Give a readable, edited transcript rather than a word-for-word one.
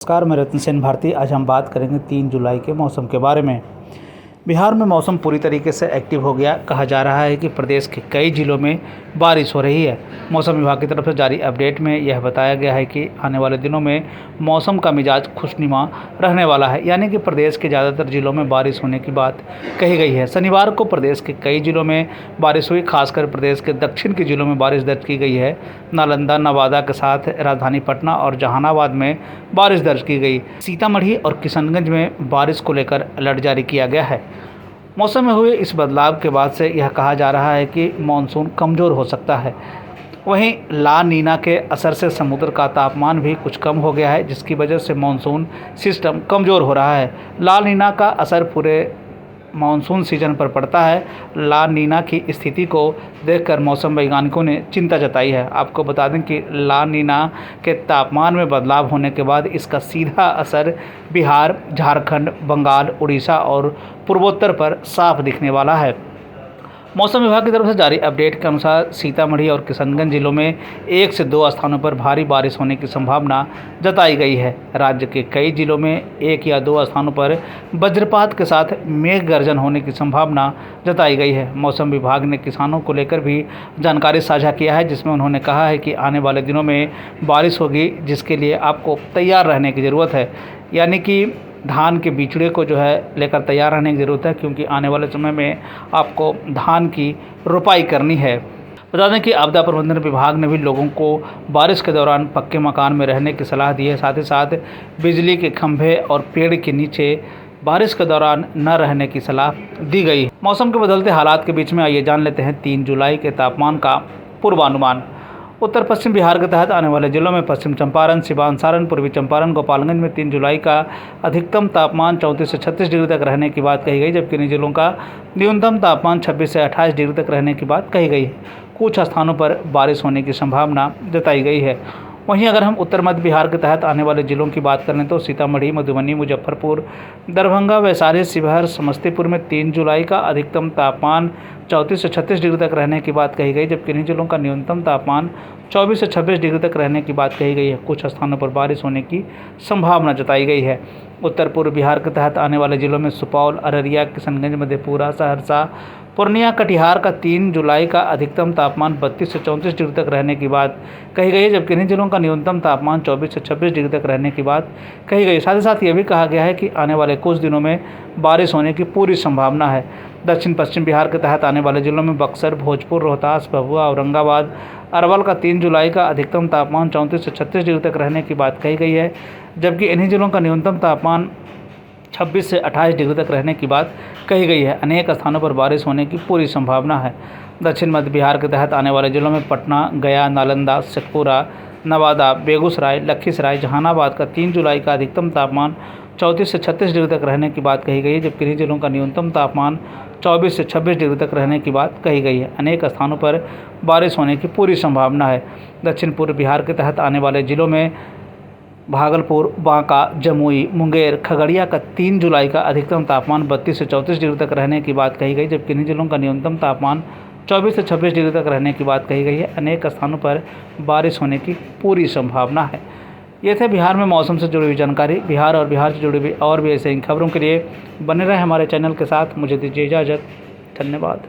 नमस्कार, मैं रत्न सेन भारती। आज हम बात करेंगे 3 जुलाई के मौसम के बारे में। बिहार में मौसम पूरी तरीके से एक्टिव हो गया। कहा जा रहा है कि प्रदेश के कई जिलों में बारिश हो रही है। मौसम विभाग की तरफ से जारी अपडेट में यह बताया गया है कि आने वाले दिनों में मौसम का मिजाज खुशनुमा रहने वाला है, यानी कि प्रदेश के ज़्यादातर जिलों में बारिश होने की बात कही गई है। शनिवार को प्रदेश के कई जिलों में बारिश हुई, खासकर प्रदेश के दक्षिण के जिलों में बारिश दर्ज की गई है। नालंदा, नवादा के साथ राजधानी पटना और जहानाबाद में बारिश दर्ज की गई। सीतामढ़ी और किशनगंज में बारिश को लेकर अलर्ट जारी किया गया है। मौसम में हुए इस बदलाव के बाद से यह कहा जा रहा है कि मानसून कमज़ोर हो सकता है। वहीं ला नीना के असर से समुद्र का तापमान भी कुछ कम हो गया है, जिसकी वजह से मानसून सिस्टम कमज़ोर हो रहा है। ला नीना का असर पूरे मानसून सीजन पर पड़ता है। ला नीना की स्थिति को देखकर मौसम वैज्ञानिकों ने चिंता जताई है। आपको बता दें कि ला नीना के तापमान में बदलाव होने के बाद इसका सीधा असर बिहार, झारखंड, बंगाल, उड़ीसा और पूर्वोत्तर पर साफ दिखने वाला है। मौसम विभाग की तरफ से जारी अपडेट के अनुसार सीतामढ़ी और किशनगंज जिलों में 1 से 2 स्थानों पर भारी बारिश होने की संभावना जताई गई है। राज्य के कई जिलों में 1 या 2 स्थानों पर वज्रपात के साथ मेघ गर्जन होने की संभावना जताई गई है। मौसम विभाग ने किसानों को लेकर भी जानकारी साझा किया है, जिसमें उन्होंने कहा है कि आने वाले दिनों में बारिश होगी, जिसके लिए आपको तैयार रहने की ज़रूरत है। यानी कि धान के बिचड़े को जो है लेकर तैयार रहने की ज़रूरत है, क्योंकि आने वाले समय में आपको धान की रोपाई करनी है। बता दें कि आपदा प्रबंधन विभाग ने भी लोगों को बारिश के दौरान पक्के मकान में रहने की सलाह दी है। साथ ही साथ बिजली के खंभे और पेड़ के नीचे बारिश के दौरान न रहने की सलाह दी गई। मौसम के बदलते हालात के बीच में आइए जान लेते हैं 3 जुलाई के तापमान का पूर्वानुमान। उत्तर पश्चिम बिहार के तहत आने वाले जिलों में पश्चिम चंपारण, सिवान, सारण, पूर्वी चंपारण, गोपालगंज में 3 जुलाई का अधिकतम तापमान 34 से 36 डिग्री तक रहने की बात कही गई, जबकि इन जिलों का न्यूनतम तापमान 26 से 28 डिग्री तक रहने की बात कही गई है। कुछ स्थानों पर बारिश होने की संभावना जताई गई है। वहीं अगर हम उत्तर मध्य बिहार के तहत आने वाले जिलों की बात करें तो सीतामढ़ी, मधुबनी, मुजफ्फरपुर, दरभंगा, वैशाली, शिवहर, समस्तीपुर में 3 जुलाई का अधिकतम तापमान 34 से 36 डिग्री तक रहने की बात कही गई, जबकि इन जिलों का न्यूनतम तापमान 24 से 26 डिग्री तक रहने की बात कही गई है। कुछ स्थानों पर बारिश होने की संभावना जताई गई है। उत्तर पूर्व बिहार के तहत आने वाले जिलों में सुपौल, अररिया, किशनगंज, मधेपुरा, सहरसा, पूर्णिया, कटिहार का 3 जुलाई का अधिकतम तापमान 32 से 34 डिग्री तक रहने की बात कही गई है, जबकि इन जिलों का न्यूनतम तापमान 24 से 26 डिग्री तक रहने की बात कही गई। साथ ही साथ ये भी कहा गया है कि आने वाले कुछ दिनों में बारिश होने की पूरी संभावना है। दक्षिण पश्चिम बिहार के तहत आने वाले जिलों में बक्सर, भोजपुर, रोहतास, भभुआ, औरंगाबाद, अरवल का 3 जुलाई का अधिकतम तापमान 34 से 36 डिग्री तक रहने की बात कही गई है, जबकि इन्हीं जिलों का न्यूनतम तापमान 26 से 28 डिग्री तक रहने की बात कही गई है। अनेक स्थानों पर बारिश होने की पूरी संभावना है। दक्षिण मध्य बिहार के तहत आने वाले जिलों में पटना, गया, नालंदा, शेखपुरा, नवादा, बेगूसराय, लखीसराय, जहानाबाद का 3 जुलाई का अधिकतम तापमान 34 से 36 डिग्री तक रहने की बात कही गई है, जबकि इन्हीं जिलों का न्यूनतम तापमान 24 से 26 डिग्री तक रहने की बात कही गई है। अनेक स्थानों पर बारिश होने की पूरी संभावना है। दक्षिण पूर्व बिहार के तहत आने वाले जिलों में भागलपुर, बांका, जमुई, मुंगेर, खगड़िया का 3 जुलाई का अधिकतम तापमान 32 से 34 डिग्री तक रहने की बात कही गई, जबकि इन जिलों का न्यूनतम तापमान 24 से 26 डिग्री तक रहने की बात कही गई है। अनेक स्थानों पर बारिश होने की पूरी संभावना है। ये थे बिहार में मौसम से जुड़ी हुई जानकारी। बिहार और बिहार से जुड़ी हुई और भी ऐसे ही खबरों के लिए बने रहें हमारे चैनल के साथ। मुझे दीजिए इजाज़त। धन्यवाद।